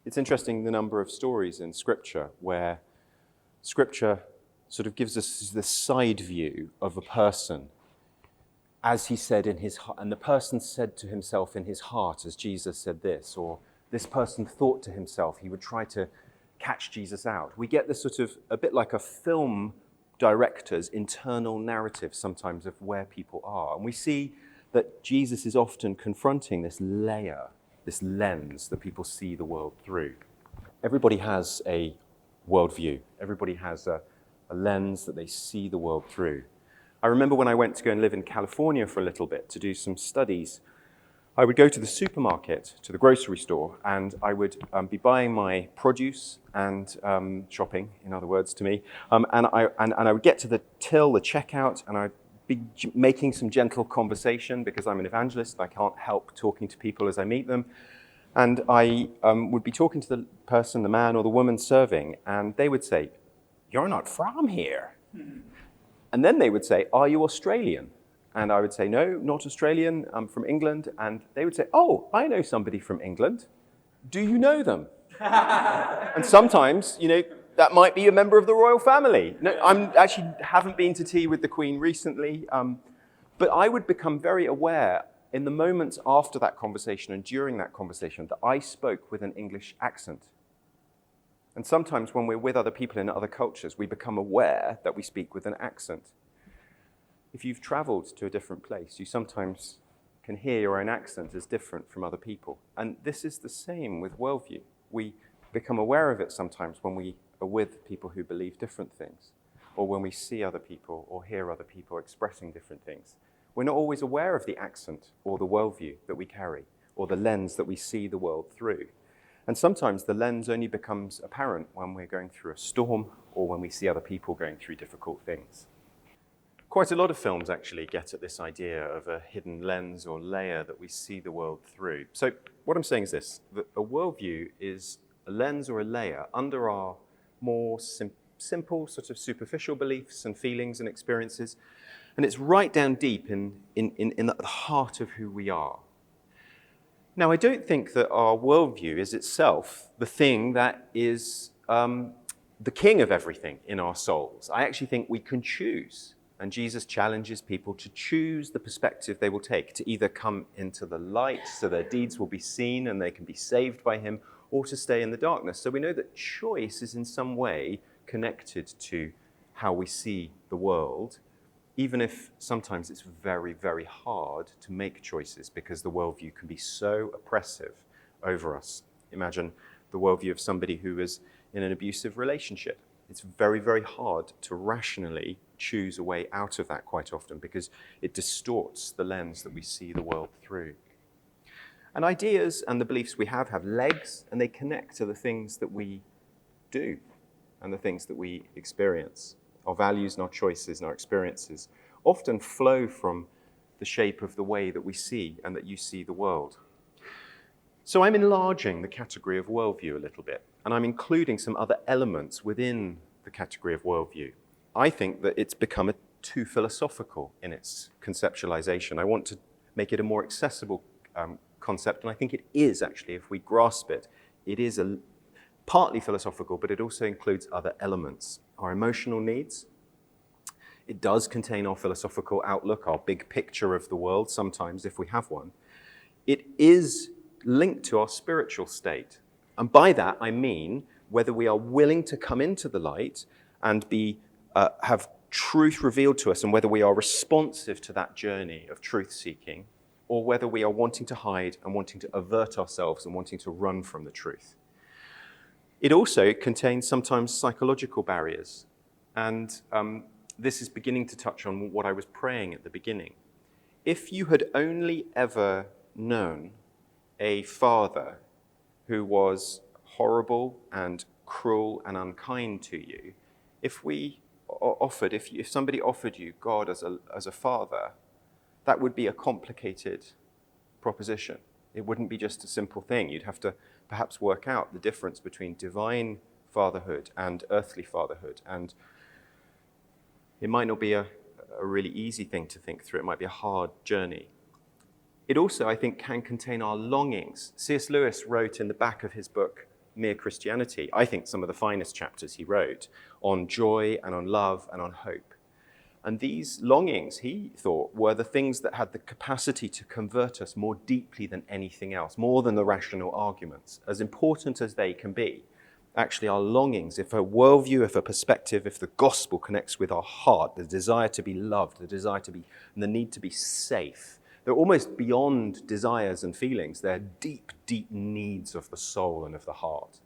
It's interesting the number of stories in Scripture where Scripture sort of gives us the side view of a person as he said in his heart, and the person said to himself in his heart as Jesus said this, or this person thought to himself. He would try to catch Jesus out. We get this sort of, a bit like a film director's internal narrative sometimes of where people are. And we see that Jesus is often confronting this layer, this lens that people see the world through. Everybody has a worldview. Everybody has a lens that they see the world through. I remember when I went to go and live in California for a little bit to do some studies, I would go to the supermarket, to the grocery store, and I would be buying my produce and shopping, in other words, to me. And I would get to the till, the checkout, and I'd be making some gentle conversation because I'm an evangelist. I can't help talking to people as I meet them. And I would be talking to the person, the man or the woman serving, and they would say, "You're not from here." And then they would say, "Are you Australian?" And I would say, "No, not Australian, I'm from England." And they would say, "Oh, I know somebody from England. Do you know them?" And sometimes, that might be a member of the royal family. No, haven't been to tea with the Queen recently, but I would become very aware in the moments after that conversation and during that conversation that I spoke with an English accent. And sometimes when we're with other people in other cultures, we become aware that we speak with an accent. If you've traveled to a different place, you sometimes can hear your own accent as different from other people. And this is the same with worldview. We become aware of it sometimes when we are with people who believe different things, or when we see other people or hear other people expressing different things. We're not always aware of the accent or the worldview that we carry, or the lens that we see the world through. And sometimes the lens only becomes apparent when we're going through a storm or when we see other people going through difficult things. Quite a lot of films actually get at this idea of a hidden lens or layer that we see the world through. So what I'm saying is this, that a worldview is a lens or a layer under our more simple, sort of superficial beliefs and feelings and experiences, and it's right down deep in the heart of who we are. Now, I don't think that our worldview is itself the thing that is the king of everything in our souls. I actually think we can choose. And Jesus challenges people to choose the perspective they will take, to either come into the light so their deeds will be seen and they can be saved by him, or to stay in the darkness. So we know that choice is in some way connected to how we see the world, even if sometimes it's very, very hard to make choices because the worldview can be so oppressive over us. Imagine the worldview of somebody who is in an abusive relationship. It's very, very hard to rationally choose a way out of that quite often because it distorts the lens that we see the world through. And ideas and the beliefs we have legs, and they connect to the things that we do and the things that we experience. Our values and our choices and our experiences often flow from the shape of the way that we see and that you see the world. So I'm enlarging the category of worldview a little bit, and I'm including some other elements within the category of worldview. I think that it's become too philosophical in its conceptualization. I want to make it a more accessible concept, and I think it is actually, if we grasp it. It is partly philosophical, but it also includes other elements. Our emotional needs. It does contain our philosophical outlook, our big picture of the world, sometimes if we have one. It is linked to our spiritual state. And by that, I mean whether we are willing to come into the light and have truth revealed to us, and whether we are responsive to that journey of truth-seeking, or whether we are wanting to hide and wanting to avert ourselves and wanting to run from the truth. It also contains sometimes psychological barriers. And this is beginning to touch on what I was praying at the beginning. If you had only ever known a father who was horrible and cruel and unkind to you, if somebody offered you God as a father, that would be a complicated proposition. It wouldn't be just a simple thing. You'd have to perhaps work out the difference between divine fatherhood and earthly fatherhood. And it might not be a really easy thing to think through. It might be a hard journey. It also, I think, can contain our longings. C.S. Lewis wrote in the back of his book, Mere Christianity, I think some of the finest chapters he wrote on joy and on love and on hope. And these longings, he thought, were the things that had the capacity to convert us more deeply than anything else, more than the rational arguments, as important as they can be. Actually, our longings, if a worldview, if a perspective, if the gospel connects with our heart, the desire to be loved, the desire to be, and the need to be safe, they're almost beyond desires and feelings. They're deep, deep needs of the soul and of the heart.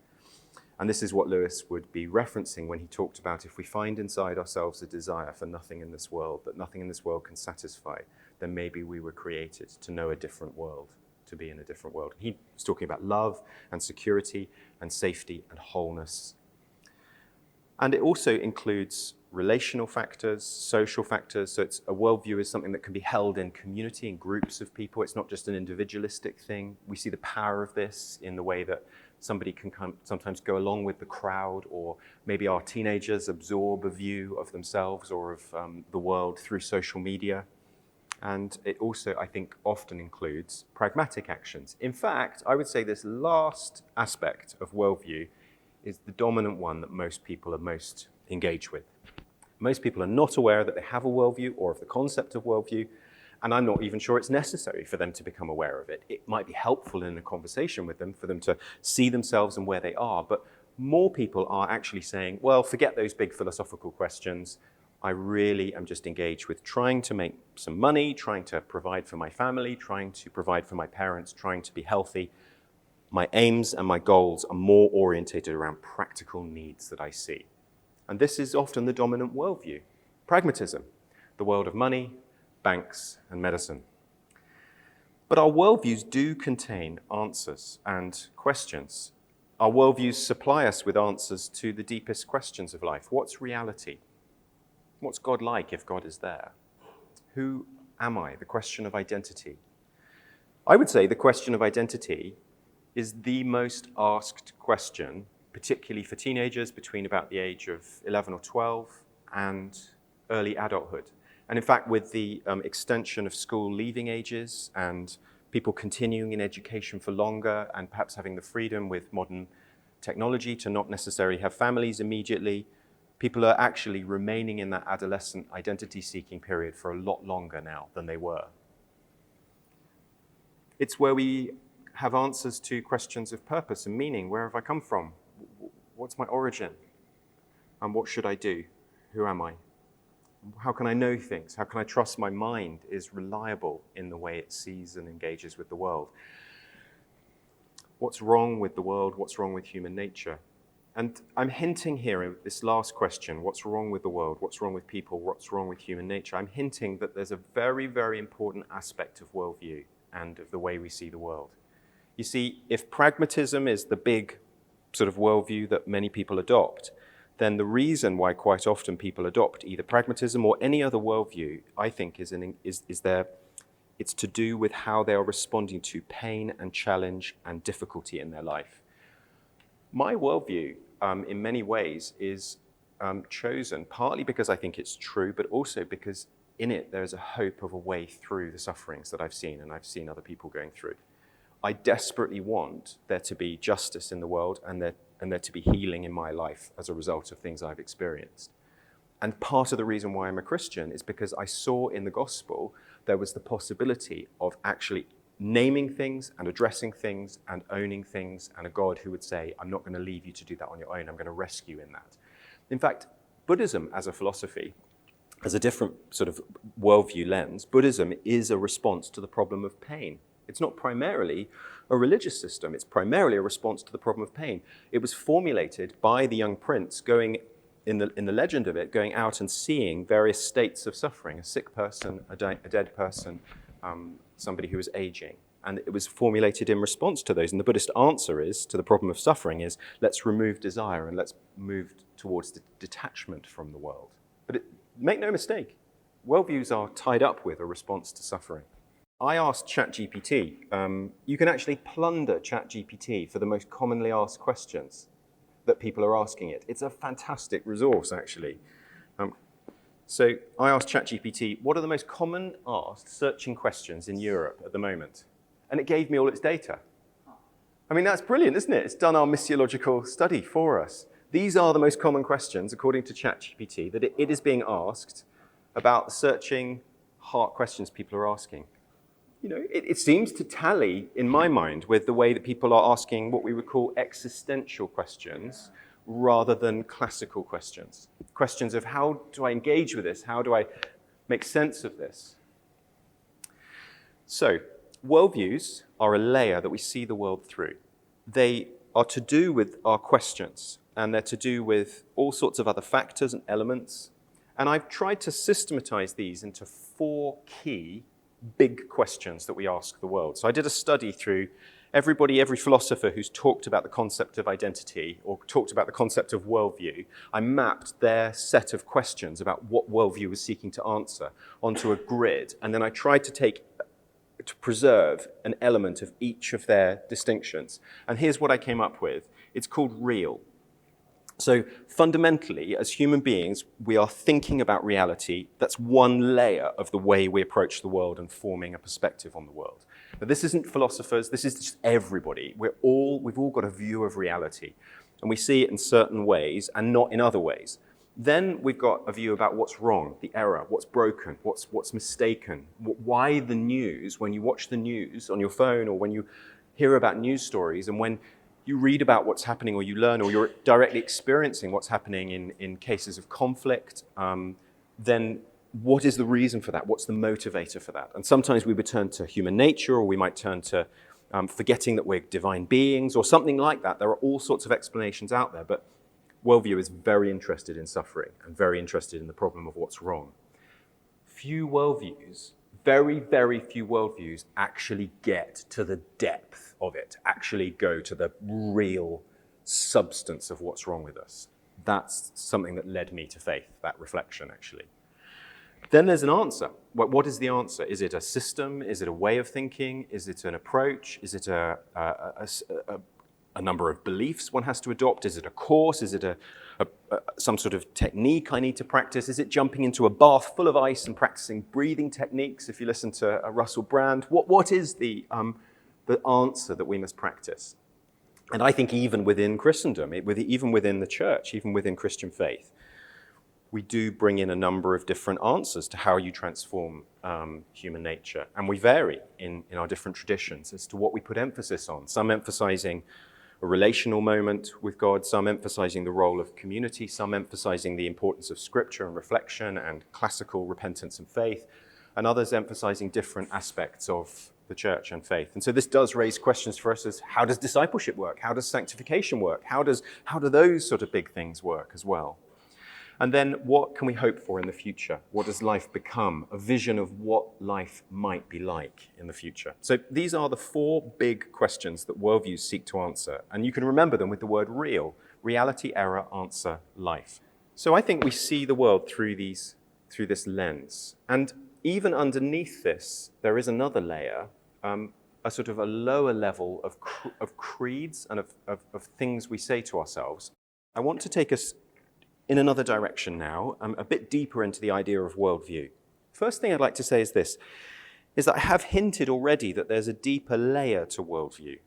And this is what Lewis would be referencing when he talked about if we find inside ourselves a desire for nothing in this world, that nothing in this world can satisfy, then maybe we were created to know a different world, to be in a different world. He was talking about love and security and safety and wholeness. And it also includes relational factors, social factors. So it's a worldview is something that can be held in community, in groups of people. It's not just an individualistic thing. We see the power of this in the way that somebody can sometimes go along with the crowd, or maybe our teenagers absorb a view of themselves or of the world through social media. And it also, I think, often includes pragmatic actions. In fact, I would say this last aspect of worldview is the dominant one that most people are most engaged with. Most people are not aware that they have a worldview or of the concept of worldview, and I'm not even sure it's necessary for them to become aware of it. It might be helpful in a conversation with them for them to see themselves and where they are, but more people are actually saying, well, forget those big philosophical questions. I really am just engaged with trying to make some money, trying to provide for my family, trying to provide for my parents, trying to be healthy. My aims and my goals are more orientated around practical needs that I see. And this is often the dominant worldview. Pragmatism, the world of money, banks, and medicine. But our worldviews do contain answers and questions. Our worldviews supply us with answers to the deepest questions of life. What's reality? What's God like if God is there? Who am I? The question of identity. I would say the question of identity is the most asked question, particularly for teenagers between about the age of 11 or 12 and early adulthood. And in fact, with the extension of school leaving ages and people continuing in education for longer and perhaps having the freedom with modern technology to not necessarily have families immediately, people are actually remaining in that adolescent identity-seeking period for a lot longer now than they were. It's where we have answers to questions of purpose and meaning. Where have I come from? What's my origin? And what should I do? Who am I? How can I know things? How can I trust my mind is reliable in the way it sees and engages with the world? What's wrong with the world? What's wrong with human nature? And I'm hinting here in this last question, what's wrong with the world? What's wrong with people? What's wrong with human nature? I'm hinting that there's a very, very important aspect of worldview and of the way we see the world. You see, if pragmatism is the big sort of worldview that many people adopt, then the reason why quite often people adopt either pragmatism or any other worldview, I think, is it's to do with how they are responding to pain and challenge and difficulty in their life. My worldview, in many ways, is chosen partly because I think it's true, but also because in it there is a hope of a way through the sufferings that I've seen and I've seen other people going through. I desperately want there to be justice in the world and there to be healing in my life as a result of things I've experienced. And part of the reason why I'm a Christian is because I saw in the gospel there was the possibility of actually naming things and addressing things and owning things, and a God who would say, I'm not going to leave you to do that on your own, I'm going to rescue you in that. In fact, Buddhism as a philosophy, as a different sort of worldview lens, Buddhism is a response to the problem of pain. It's not primarily a religious system, it's primarily a response to the problem of pain. It was formulated by the young prince going, in the legend of it, going out and seeing various states of suffering, a sick person, a dead person, somebody who was aging. And it was formulated in response to those. And the Buddhist answer is, to the problem of suffering, is let's remove desire and let's move towards the detachment from the world. But make no mistake, worldviews are tied up with a response to suffering. I asked ChatGPT, you can actually plunder ChatGPT for the most commonly asked questions that people are asking it. It's a fantastic resource, actually. So I asked ChatGPT, what are the most common asked searching questions in Europe at the moment? And it gave me all its data. I mean, that's brilliant, isn't it? It's done our missiological study for us. These are the most common questions, according to ChatGPT, that it is being asked about searching heart questions people are asking. You know, it seems to tally, in my mind, with the way that people are asking what we would call existential questions rather than classical questions. Questions of how do I engage with this? How do I make sense of this? So, worldviews are a layer that we see the world through. They are to do with our questions, and they're to do with all sorts of other factors and elements. And I've tried to systematize these into 4 key big questions that we ask the world. So I did a study through every philosopher who's talked about the concept of identity or talked about the concept of worldview. I mapped their set of questions about what worldview was seeking to answer onto a grid, and then I tried to preserve an element of each of their distinctions. And here's what I came up with. It's called real. So fundamentally, as human beings, we are thinking about reality. That's one layer of the way we approach the world and forming a perspective on the world. But this isn't philosophers, this is just everybody. We've all got a view of reality, and we see it in certain ways and not in other ways. Then we've got a view about what's wrong, the error, what's broken, what's mistaken, why the news, when you watch the news on your phone or when you hear about news stories and when you read about what's happening or you learn or you're directly experiencing what's happening in cases of conflict, then what is the reason for that? What's the motivator for that? And sometimes we would turn to human nature, or we might turn to forgetting that we're divine beings or something like that. There are all sorts of explanations out there, but worldview is very interested in suffering and very interested in the problem of what's wrong. Very, very few worldviews actually get to the depth of it, actually go to the real substance of what's wrong with us. That's something that led me to faith, that reflection, actually. Then there's an answer. What is the answer? Is it a system? Is it a way of thinking? Is it an approach? Is it a number of beliefs one has to adopt? Is it a course? Is it some sort of technique I need to practice? Is it jumping into a bath full of ice and practicing breathing techniques? If you listen to Russell Brand, what is the answer that we must practice? And I think even within Christendom, even within the church, even within Christian faith, we do bring in a number of different answers to how you transform human nature. And we vary in our different traditions as to what we put emphasis on. Some emphasizing a relational moment with God, some emphasizing the role of community, some emphasizing the importance of scripture and reflection and classical repentance and faith, and others emphasizing different aspects of the church and faith. And so this does raise questions for us as how does discipleship work? How does sanctification work? How do those sort of big things work as well? And then what can we hope for in the future? What does life become? A vision of what life might be like in the future. So these are the 4 big questions that worldviews seek to answer. And you can remember them with the word real: reality, error, answer, life. So I think we see the world through this lens. And even underneath this, there is another layer, a sort of a lower level of creeds and of things we say to ourselves. I want to take us in another direction now, a bit deeper into the idea of worldview. First thing I'd like to say is this, is that I have hinted already that there's a deeper layer to worldview.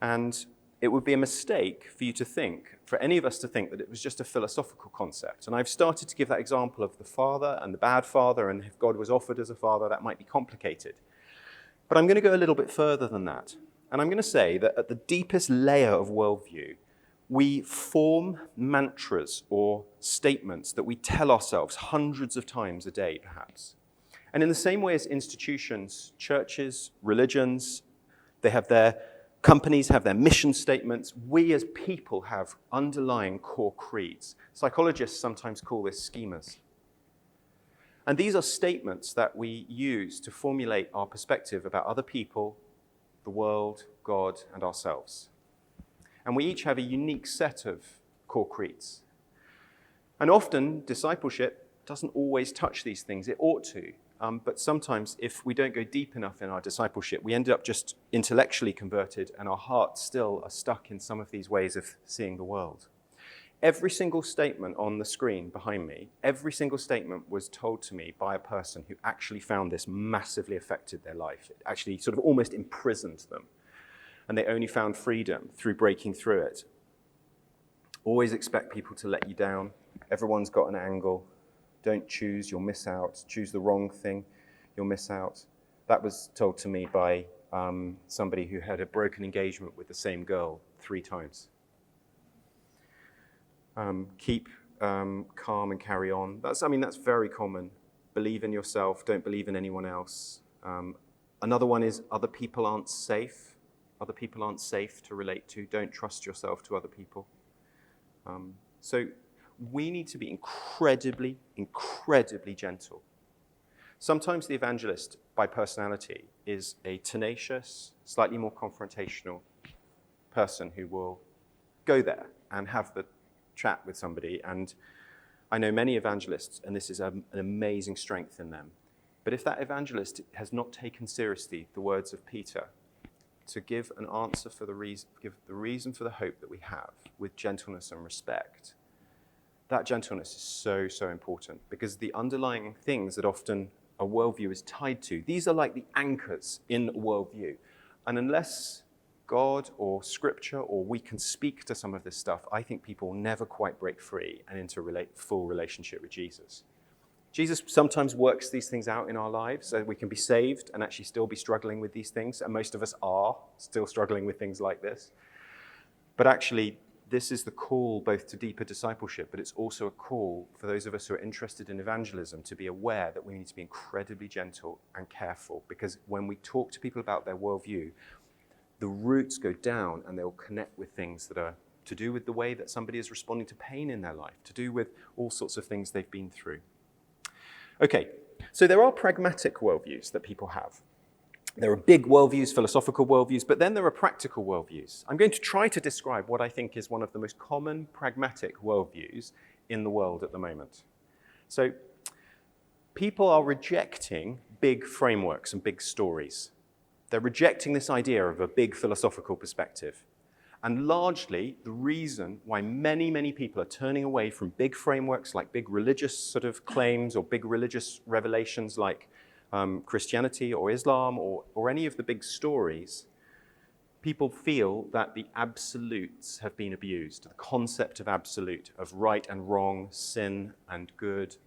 And it would be a mistake for any of us to think that it was just a philosophical concept. And I've started to give that example of the father and the bad father, and if God was offered as a father, that might be complicated. But I'm going to go a little bit further than that. And I'm going to say that at the deepest layer of worldview, we form mantras or statements that we tell ourselves hundreds of times a day, perhaps. And in the same way as institutions, churches, religions, companies have their mission statements, we as people have underlying core creeds. Psychologists sometimes call this schemas. And these are statements that we use to formulate our perspective about other people, the world, God, and ourselves. And we each have a unique set of core creeds. And often, discipleship doesn't always touch these things. It ought to. But sometimes, if we don't go deep enough in our discipleship, we end up just intellectually converted, and our hearts still are stuck in some of these ways of seeing the world. Every single statement on the screen behind me, every single statement was told to me by a person who actually found this massively affected their life. It actually sort of almost imprisoned them. and they only found freedom through breaking through it. Always expect people to let you down. Everyone's got an angle. Don't choose, you'll miss out. Choose the wrong thing, you'll miss out. That was told to me by somebody who had a broken engagement with the same girl 3 times. Keep calm and carry on. That's very common. Believe in yourself, don't believe in anyone else. Another one is other people aren't safe. Other people aren't safe to relate to. Don't trust yourself to other people. So we need to be incredibly, incredibly gentle. Sometimes the evangelist, by personality, is a tenacious, slightly more confrontational person who will go there and have the chat with somebody. And I know many evangelists, and this is an amazing strength in them. But if that evangelist has not taken seriously the words of Peter, to give an answer for give the reason for the hope that we have with gentleness and respect, that gentleness is so, so important, because the underlying things that often a worldview is tied to, these are like the anchors in a worldview. And unless God or Scripture or we can speak to some of this stuff, I think people will never quite break free and into full relationship with Jesus. Jesus sometimes works these things out in our lives so we can be saved and actually still be struggling with these things. And most of us are still struggling with things like this. But actually, this is the call both to deeper discipleship, but it's also a call for those of us who are interested in evangelism to be aware that we need to be incredibly gentle and careful, because when we talk to people about their worldview, the roots go down and they'll connect with things that are to do with the way that somebody is responding to pain in their life, to do with all sorts of things they've been through. Okay, so there are pragmatic worldviews that people have. There are big worldviews, philosophical worldviews, but then there are practical worldviews. I'm going to try to describe what I think is one of the most common pragmatic worldviews in the world at the moment. So people are rejecting big frameworks and big stories. They're rejecting this idea of a big philosophical perspective. And largely, the reason why many, many people are turning away from big frameworks like big religious sort of claims or big religious revelations like Christianity or Islam or any of the big stories, people feel that the absolutes have been abused. The concept of absolute, of right and wrong, sin and good,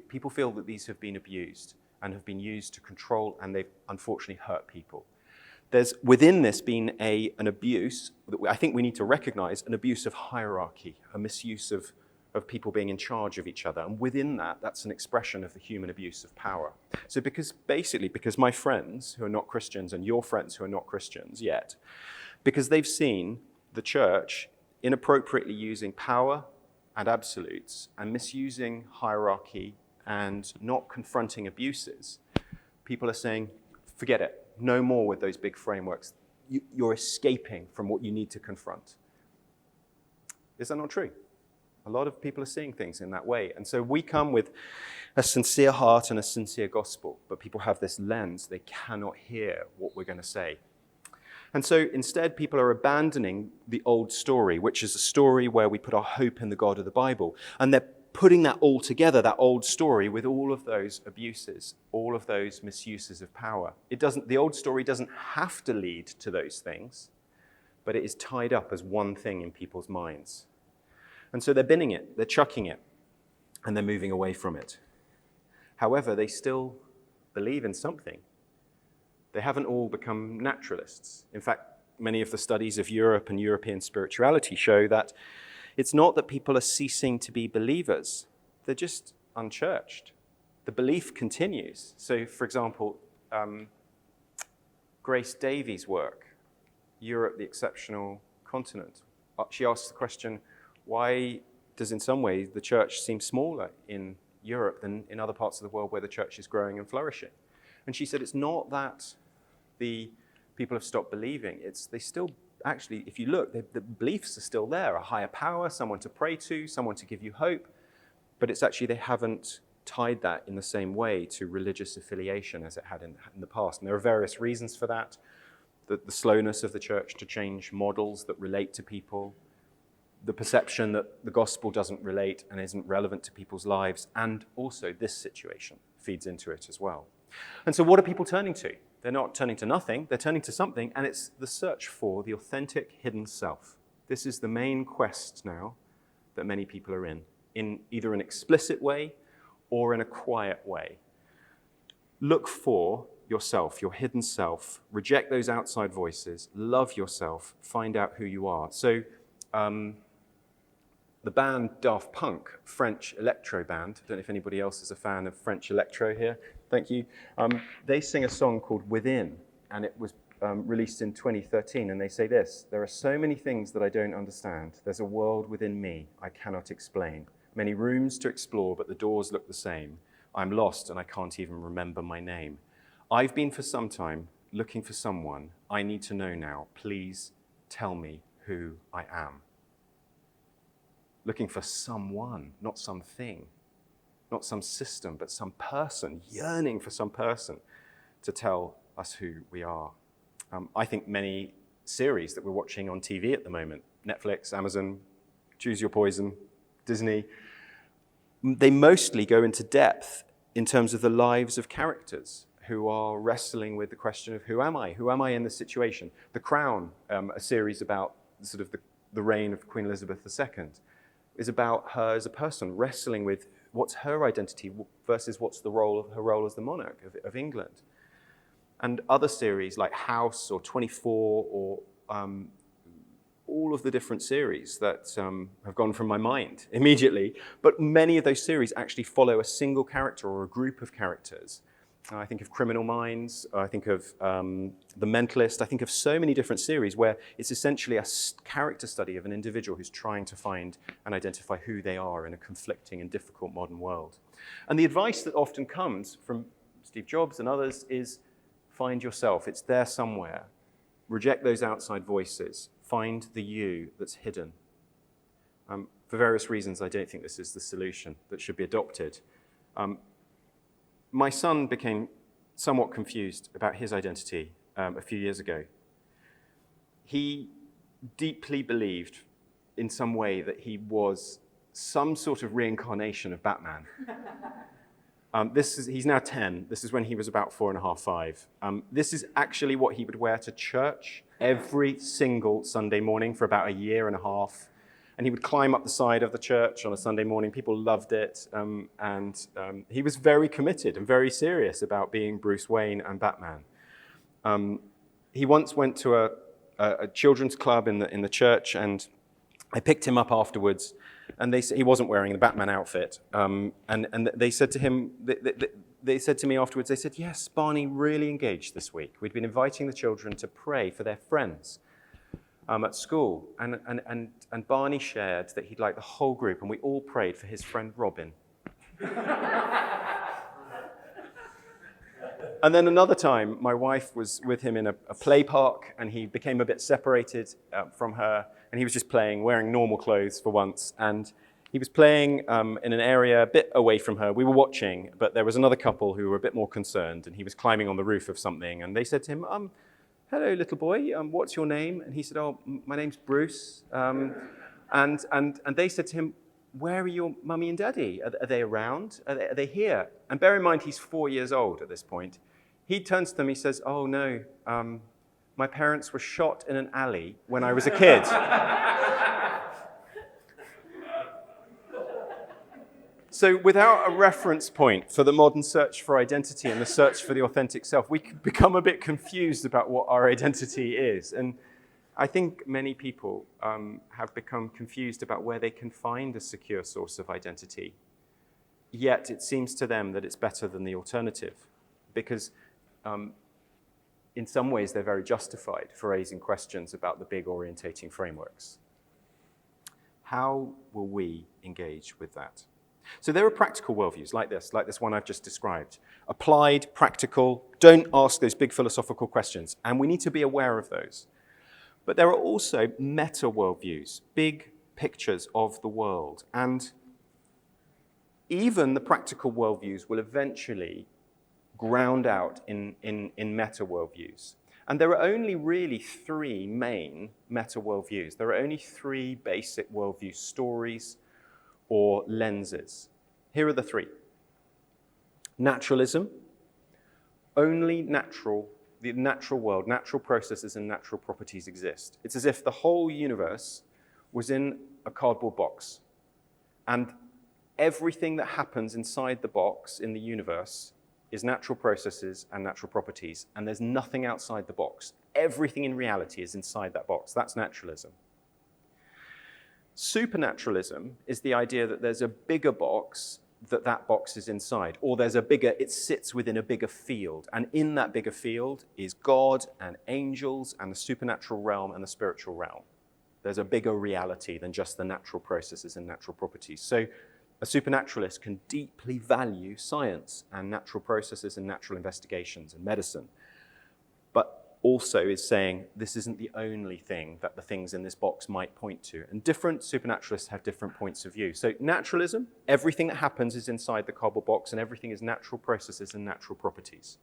people feel that these have been abused and have been used to control, and they've unfortunately hurt people. There's within this been an abuse that I think we need to recognize, an abuse of hierarchy, a misuse of people being in charge of each other. And within that, that's an expression of the human abuse of power. So because my friends who are not Christians and your friends who are not Christians yet, because they've seen the church inappropriately using power and absolutes and misusing hierarchy and not confronting abuses, people are saying, forget it. No more with those big frameworks. You're escaping from what you need to confront. Is that not true? A lot of people are seeing things in that way. And so we come with a sincere heart and a sincere gospel, but people have this lens. They cannot hear what we're going to say. And so instead, people are abandoning the old story, which is a story where we put our hope in the God of the Bible. And they're putting that all together, that old story, with all of those abuses, all of those misuses of power. The old story doesn't have to lead to those things, but it is tied up as one thing in people's minds. And so they're binning it, they're chucking it, and they're moving away from it. However, they still believe in something. They haven't all become naturalists. In fact, many of the studies of Europe and European spirituality show that it's not that people are ceasing to be believers. They're just unchurched. The belief continues. So, for example, Grace Davies' work, Europe, the Exceptional Continent, she asks the question, why does in some ways the church seem smaller in Europe than in other parts of the world where the church is growing and flourishing? And she said it's not that the people have stopped believing. They still, actually, if you look, the beliefs are still there. A higher power, someone to pray to, someone to give you hope. But it's actually they haven't tied that in the same way to religious affiliation as it had in the past. And there are various reasons for that. The slowness of the church to change models that relate to people, the perception that the gospel doesn't relate and isn't relevant to people's lives, and also this situation feeds into it as well. And so what are people turning to? They're not turning to nothing, they're turning to something, and it's the search for the authentic hidden self. This is the main quest now that many people are in either an explicit way or in a quiet way. Look for yourself, your hidden self, reject those outside voices, love yourself, find out who you are. So the band Daft Punk, French electro band, I don't know if anybody else is a fan of French electro here, thank you. They sing a song called Within, and it was released in 2013, and they say this: there are so many things that I don't understand. There's a world within me I cannot explain. Many rooms to explore, but the doors look the same. I'm lost and I can't even remember my name. I've been for some time looking for someone. I need to know now. Please tell me who I am. Looking for someone, not something, not some system, but some person, yearning for some person to tell us who we are. I think many series that we're watching on TV at the moment, Netflix, Amazon, Choose Your Poison, Disney, they mostly go into depth in terms of the lives of characters who are wrestling with the question of who am I? Who am I in this situation? The Crown, a series about sort of the reign of Queen Elizabeth II, is about her as a person wrestling with what's her identity versus what's her role as the monarch of England. And other series like House or 24 or all of the different series that have gone from my mind immediately, but many of those series actually follow a single character or a group of characters. I think of Criminal Minds, I think of The Mentalist, I think of so many different series where it's essentially a character study of an individual who's trying to find and identify who they are in a conflicting and difficult modern world. And the advice that often comes from Steve Jobs and others is find yourself, it's there somewhere. Reject those outside voices, find the you that's hidden. For various reasons, I don't think this is the solution that should be adopted. My son became somewhat confused about his identity a few years ago. He deeply believed in some way that he was some sort of reincarnation of Batman. He's now 10. This is when he was about 4.5, 5. This is actually what he would wear to church every single Sunday morning for about 1.5 years. And he would climb up the side of the church on a Sunday morning. People loved it. And he was very committed and very serious about being Bruce Wayne and Batman. He once went to a children's club in the church, and I picked him up afterwards. And he wasn't wearing the Batman outfit. And they said to him, they said to me afterwards, they said, yes, Barney really engaged this week. We'd been inviting the children to pray for their friends at school. And Barney shared that he'd like the whole group, and we all prayed for his friend Robin. And then another time, my wife was with him in a play park, and he became a bit separated from her, and he was just playing, wearing normal clothes for once, and he was playing in an area a bit away from her. We were watching, but there was another couple who were a bit more concerned, and he was climbing on the roof of something, and they said to him, hello, little boy, what's your name? And he said, oh, my name's Bruce. And they said to him, where are your mummy and daddy? Are they around? Are they here? And bear in mind, he's 4 years old at this point. He turns to them, he says, oh no, my parents were shot in an alley when I was a kid. So without a reference point for the modern search for identity and the search for the authentic self, we can become a bit confused about what our identity is. And I think many people have become confused about where they can find a secure source of identity. Yet it seems to them that it's better than the alternative, because in some ways they're very justified for raising questions about the big orientating frameworks. How will we engage with that? So there are practical worldviews like this one I've just described. Applied, practical, don't ask those big philosophical questions, and we need to be aware of those. But there are also meta-worldviews, big pictures of the world, and even the practical worldviews will eventually ground out in meta-worldviews. And there are only really 3 main meta-worldviews. There are only 3 basic worldview stories or lenses. Here are the 3. Naturalism, only natural the natural world, natural processes and natural properties exist. It's as if the whole universe was in a cardboard box, and everything that happens inside the box in the universe is natural processes and natural properties, and there's nothing outside the box. Everything in reality is inside that box. That's naturalism. Supernaturalism is the idea that there's a bigger box that box is inside, or it sits within a bigger field, and in that bigger field is God and angels and the supernatural realm and the spiritual realm. There's a bigger reality than just the natural processes and natural properties. So a supernaturalist can deeply value science and natural processes and natural investigations and medicine, but also is saying this isn't the only thing that the things in this box might point to. And different supernaturalists have different points of view. So naturalism, everything that happens is inside the cardboard box and everything is natural processes and natural properties.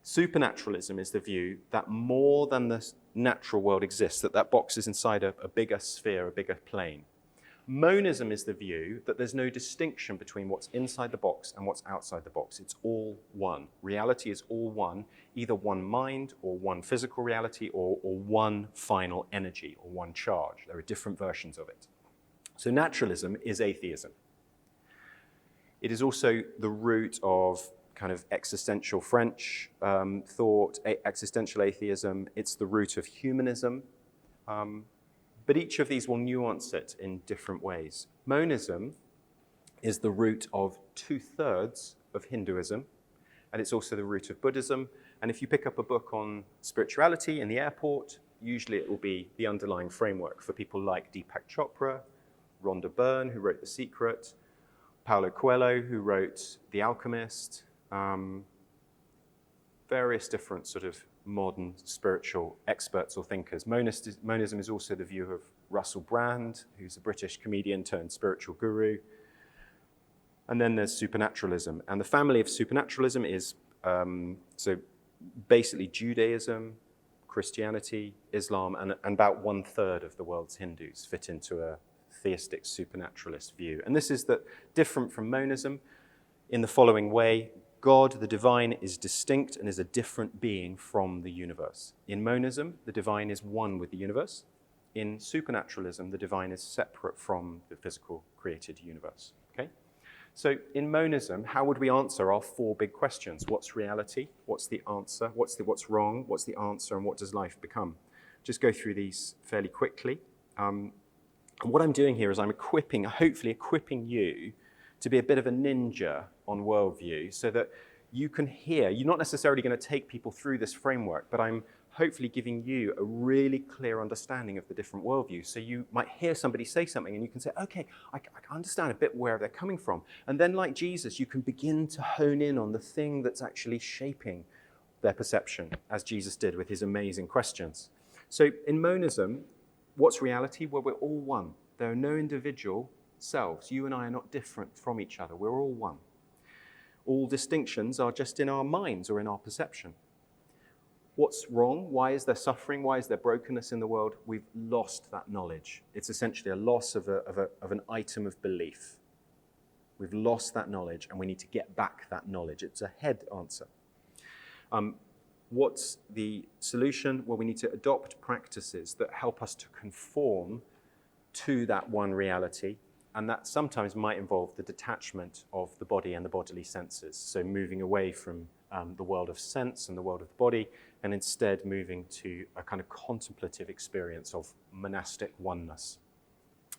Supernaturalism is the view that more than the natural world exists, that box is inside a bigger sphere, a bigger plane. Monism is the view that there's no distinction between what's inside the box and what's outside the box. It's all one. Reality is all one, either one mind or one physical reality or one final energy or one charge. There are different versions of it. So naturalism is atheism. It is also the root of kind of existential French thought, existential atheism. It's the root of humanism. But each of these will nuance it in different ways. Monism is the root of 2/3 of Hinduism, and it's also the root of Buddhism. And if you pick up a book on spirituality in the airport, usually it will be the underlying framework for people like Deepak Chopra, Rhonda Byrne, who wrote The Secret, Paulo Coelho, who wrote The Alchemist, various different sort of modern spiritual experts or thinkers. Monism is also the view of Russell Brand, who's a British comedian turned spiritual guru. And then there's supernaturalism. And the family of supernaturalism is, so basically Judaism, Christianity, Islam, and about 1/3 of the world's Hindus fit into a theistic supernaturalist view. And this is different from monism in the following way. God, the divine, is distinct and is a different being from the universe. In monism, the divine is one with the universe. In supernaturalism, the divine is separate from the physical created universe. Okay? So in monism, how would we answer our 4 big questions? What's reality? What's the answer? What's wrong? What's the answer? And what does life become? Just go through these fairly quickly. And what I'm doing here is I'm hopefully equipping you to be a bit of a ninja on worldview so that you can hear. You're not necessarily going to take people through this framework, but I'm hopefully giving you a really clear understanding of the different worldviews. So you might hear somebody say something and you can say, okay, I understand a bit where they're coming from. And then like Jesus, you can begin to hone in on the thing that's actually shaping their perception, as Jesus did with his amazing questions. So in monism, what's reality? Well, we're all one. There are no individual selves. You and I are not different from each other. We're all one. All distinctions are just in our minds or in our perception. What's wrong? Why is there suffering? Why is there brokenness in the world? We've lost that knowledge. It's essentially a loss of an item of belief. We've lost that knowledge and we need to get back that knowledge. It's a head answer. What's the solution? Well, we need to adopt practices that help us to conform to that one reality. And that sometimes might involve the detachment of the body and the bodily senses. So moving away from the world of sense and the world of the body, and instead moving to a kind of contemplative experience of monastic oneness.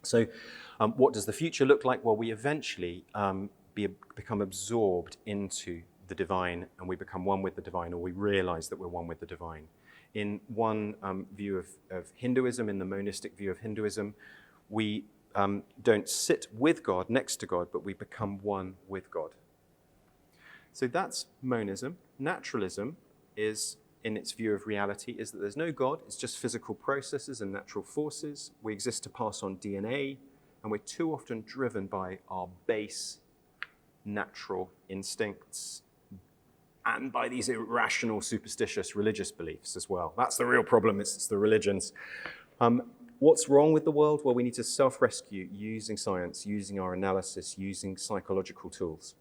So what does the future look like? Well, we eventually become absorbed into the divine, and we become one with the divine, or we realize that we're one with the divine. In one view of Hinduism, in the monistic view of Hinduism, we don't sit with God, next to God, but we become one with God. So that's monism. Naturalism is, in its view of reality, is that there's no God, it's just physical processes and natural forces. We exist to pass on DNA, and we're too often driven by our base natural instincts and by these irrational, superstitious religious beliefs as well. That's the real problem, it's the religions. What's wrong with the world? Well, we need to self-rescue using science, using our analysis, using psychological tools.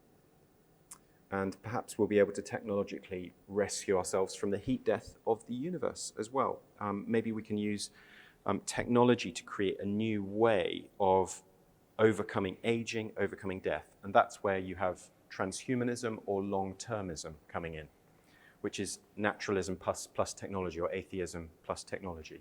And perhaps we'll be able to technologically rescue ourselves from the heat death of the universe as well. Maybe we can use technology to create a new way of overcoming aging, overcoming death. And that's where you have transhumanism or long-termism coming in, which is naturalism plus technology, or atheism plus technology.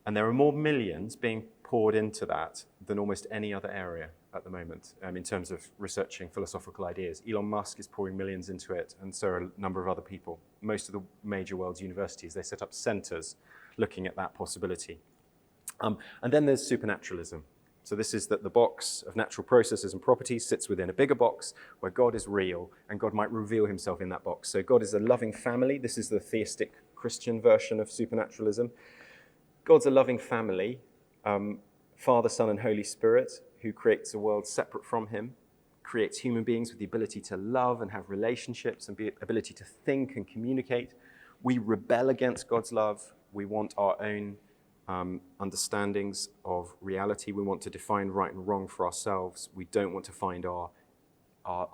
And there are more millions being poured into that than almost any other area at the moment in terms of researching philosophical ideas. Elon Musk is pouring millions into it, and so are a number of other people. Most of the major world's universities, they set up centers looking at that possibility. And then there's supernaturalism. So this is that the box of natural processes and properties sits within a bigger box where God is real and God might reveal himself in that box. So God is a loving family. This is the theistic Christian version of supernaturalism. God's a loving family, Father, Son, and Holy Spirit, who creates a world separate from him, creates human beings with the ability to love and have relationships and the ability to think and communicate. We rebel against God's love. We want our own understandings of reality. We want to define right and wrong for ourselves. We don't want to find our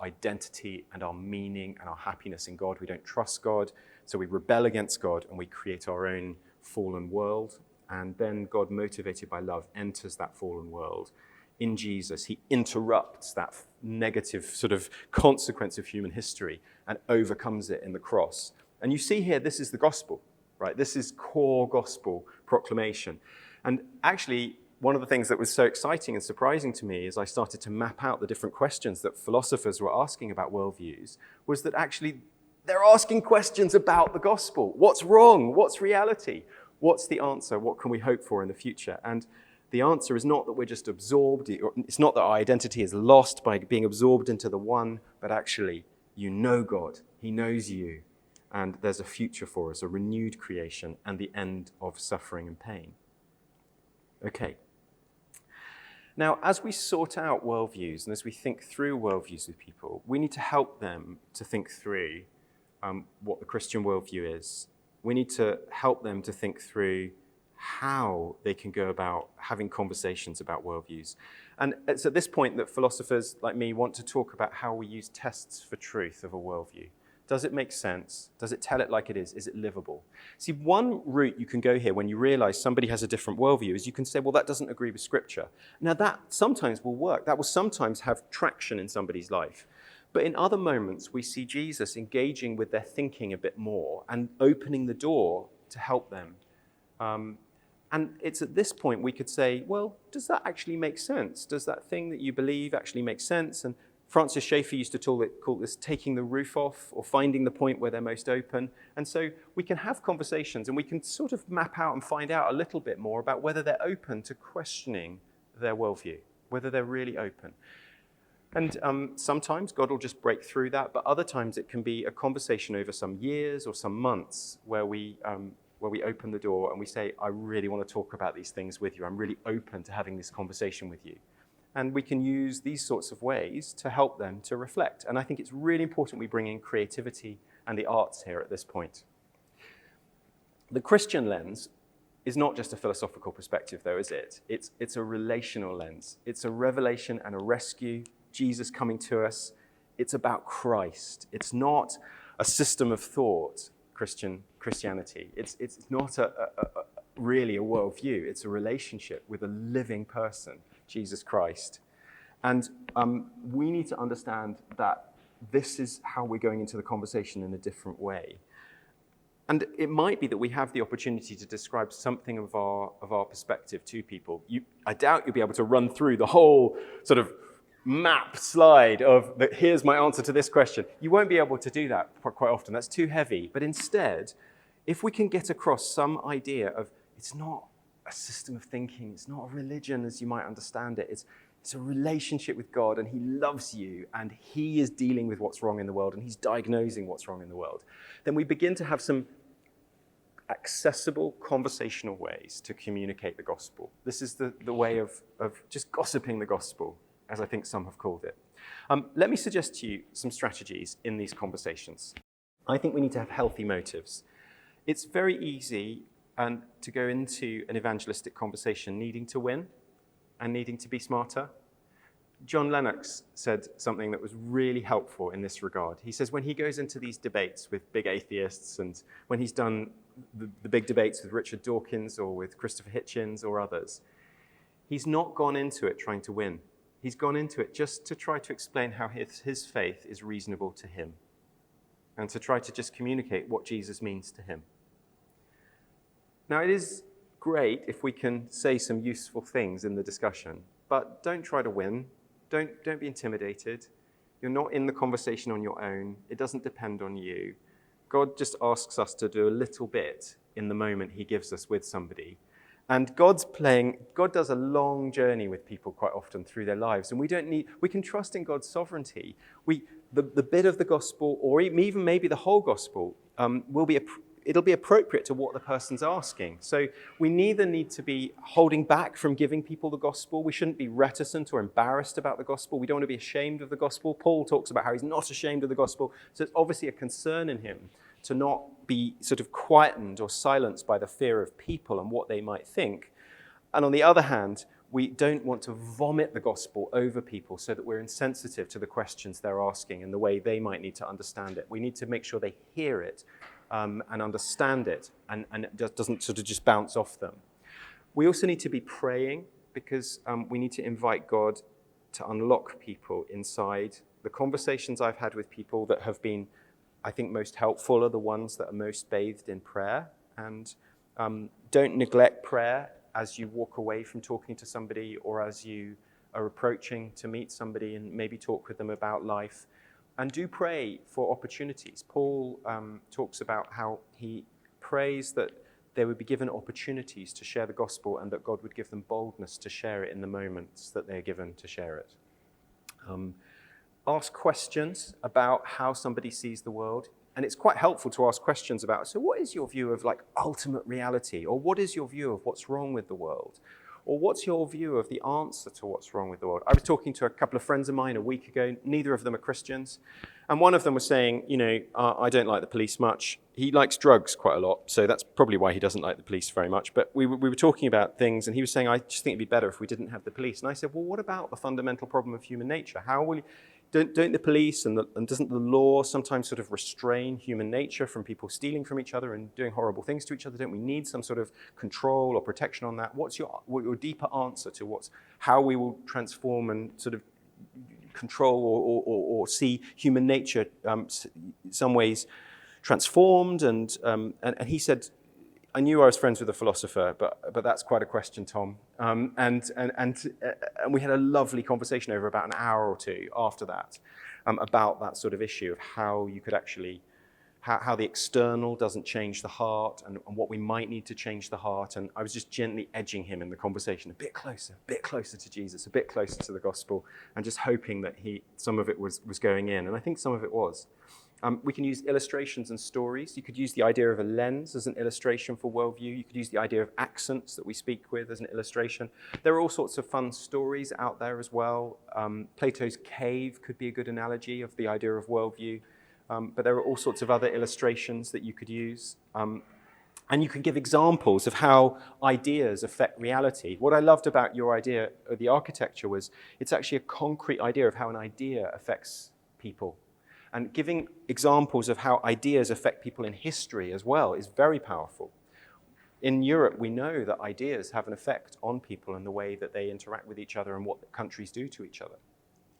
identity and our meaning and our happiness in God. We don't trust God, so we rebel against God and we create our own fallen world. And then God, motivated by love, enters that fallen world. In Jesus, he interrupts that negative sort of consequence of human history and overcomes it in the cross. And you see here, this is the gospel, right? This is core gospel proclamation. And actually, one of the things that was so exciting and surprising to me as I started to map out the different questions that philosophers were asking about worldviews was that actually they're asking questions about the gospel. What's wrong? What's reality? What's the answer? What can we hope for in the future? And the answer is not that we're just absorbed. It's not that our identity is lost by being absorbed into the one, but actually, you know God. He knows you. And there's a future for us, a renewed creation, and the end of suffering and pain. Okay. Now, as we sort out worldviews and as we think through worldviews with people, we need to help them to think through what the Christian worldview is. We need to help them to think through how they can go about having conversations about worldviews. And it's at this point that philosophers like me want to talk about how we use tests for truth of a worldview. Does it make sense? Does it tell it like it is? Is it livable? See, one route you can go here when you realize somebody has a different worldview is you can say, well, that doesn't agree with Scripture. Now, that sometimes will work. That will sometimes have traction in somebody's life. But in other moments, we see Jesus engaging with their thinking a bit more and opening the door to help them. And it's at this point we could say, well, does that actually make sense? Does that thing that you believe actually make sense? And Francis Schaeffer used to call this taking the roof off or finding the point where they're most open. And so we can have conversations and we can sort of map out and find out a little bit more about whether they're open to questioning their worldview, whether they're really open. And sometimes God will just break through that, but other times it can be a conversation over some years or some months where we open the door and we say, I really want to talk about these things with you. I'm really open to having this conversation with you. And we can use these sorts of ways to help them to reflect. And I think it's really important we bring in creativity and the arts here at this point. The Christian lens is not just a philosophical perspective, though, is it? It's a relational lens. It's a revelation and a rescue, Jesus coming to us. It's about Christ. It's not a system of thought, Christianity. It's not really a worldview. It's a relationship with a living person, Jesus Christ. And we need to understand that this is how we're going into the conversation in a different way. And it might be that we have the opportunity to describe something of our perspective to people. I doubt you'll be able to run through the whole sort of map slide of here's my answer to this question. You won't be able to do that quite often. That's too heavy. But instead, if we can get across some idea of it's not a system of thinking, it's not a religion as you might understand it, it's a relationship with God, and he loves you, and he is dealing with what's wrong in the world, and he's diagnosing what's wrong in the world, then we begin to have some accessible conversational ways to communicate the gospel. This is the way of just gossiping the gospel, as I think some have called it. Let me suggest to you some strategies in these conversations. I think we need to have healthy motives. It's very easy to go into an evangelistic conversation needing to win and needing to be smarter. John Lennox said something that was really helpful in this regard. He says when he goes into these debates with big atheists, and when he's done the big debates with Richard Dawkins or with Christopher Hitchens or others, he's not gone into it trying to win. He's gone into it just to try to explain how his faith is reasonable to him and to try to just communicate what Jesus means to him. Now, it is great if we can say some useful things in the discussion, but don't try to win. Don't be intimidated. You're not in the conversation on your own. It doesn't depend on you. God just asks us to do a little bit in the moment he gives us with somebody. And God does a long journey with people quite often through their lives. And we can trust in God's sovereignty. The bit of the gospel, or even maybe the whole gospel, it'll be appropriate to what the person's asking. So we neither need to be holding back from giving people the gospel. We shouldn't be reticent or embarrassed about the gospel. We don't want to be ashamed of the gospel. Paul talks about how he's not ashamed of the gospel. So it's obviously a concern in him to not be sort of quietened or silenced by the fear of people and what they might think. And on the other hand, we don't want to vomit the gospel over people so that we're insensitive to the questions they're asking and the way they might need to understand it. We need to make sure they hear it and understand it, and it doesn't sort of just bounce off them. We also need to be praying because we need to invite God to unlock people inside. The conversations I've had with people that have been, I think, most helpful are the ones that are most bathed in prayer. And don't neglect prayer as you walk away from talking to somebody or as you are approaching to meet somebody and maybe talk with them about life. And do pray for opportunities. Paul talks about how he prays that they would be given opportunities to share the gospel and that God would give them boldness to share it in the moments that they're given to share it. Ask questions about how somebody sees the world. And it's quite helpful to ask questions about, so what is your view of like ultimate reality? Or what is your view of what's wrong with the world? Or what's your view of the answer to what's wrong with the world? I was talking to a couple of friends of mine a week ago. Neither of them are Christians. And one of them was saying, I don't like the police much. He likes drugs quite a lot, so that's probably why he doesn't like the police very much. But we were talking about things, and he was saying, I just think it'd be better if we didn't have the police. And I said, well, what about the fundamental problem of human nature? How will you... Don't the police and doesn't the law sometimes sort of restrain human nature from people stealing from each other and doing horrible things to each other? Don't we need some sort of control or protection on that? What's your deeper answer to how we will transform and sort of control or see human nature in some ways transformed? And he said, I knew I was friends with a philosopher, but that's quite a question, Tom. And we had a lovely conversation over about an hour or two after that about that sort of issue of how you could actually, how the external doesn't change the heart and what we might need to change the heart. And I was just gently edging him in the conversation a bit closer to Jesus, a bit closer to the gospel, and just hoping that some of it was going in. And I think some of it was. We can use illustrations and stories. You could use the idea of a lens as an illustration for worldview. You could use the idea of accents that we speak with as an illustration. There are all sorts of fun stories out there as well. Plato's cave could be a good analogy of the idea of worldview. But there are all sorts of other illustrations that you could use. And you can give examples of how ideas affect reality. What I loved about your idea of the architecture was it's actually a concrete idea of how an idea affects people. And giving examples of how ideas affect people in history as well is very powerful. In Europe, we know that ideas have an effect on people and the way that they interact with each other and what countries do to each other.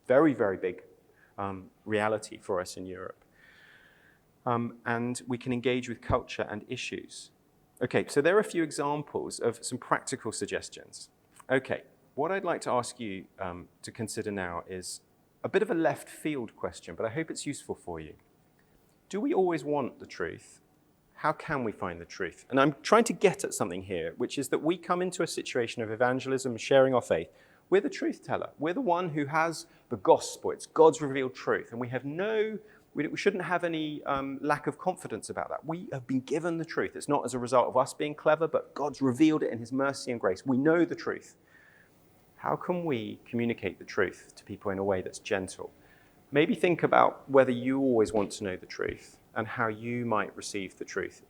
Very, very big reality for us in Europe. And we can engage with culture and issues. Okay, so there are a few examples of some practical suggestions. Okay, what I'd like to ask you to consider now is a bit of a left field question, but I hope it's useful for you. Do we always want the truth? How can we find the truth? And I'm trying to get at something here, which is that we come into a situation of evangelism, sharing our faith. We're the truth teller. We're the one who has the gospel. It's God's revealed truth. And we shouldn't have any lack of confidence about that. We have been given the truth. It's not as a result of us being clever, but God's revealed it in his mercy and grace. We know the truth. How can we communicate the truth to people in a way that's gentle? Maybe think about whether you always want to know the truth and how you might receive the truth.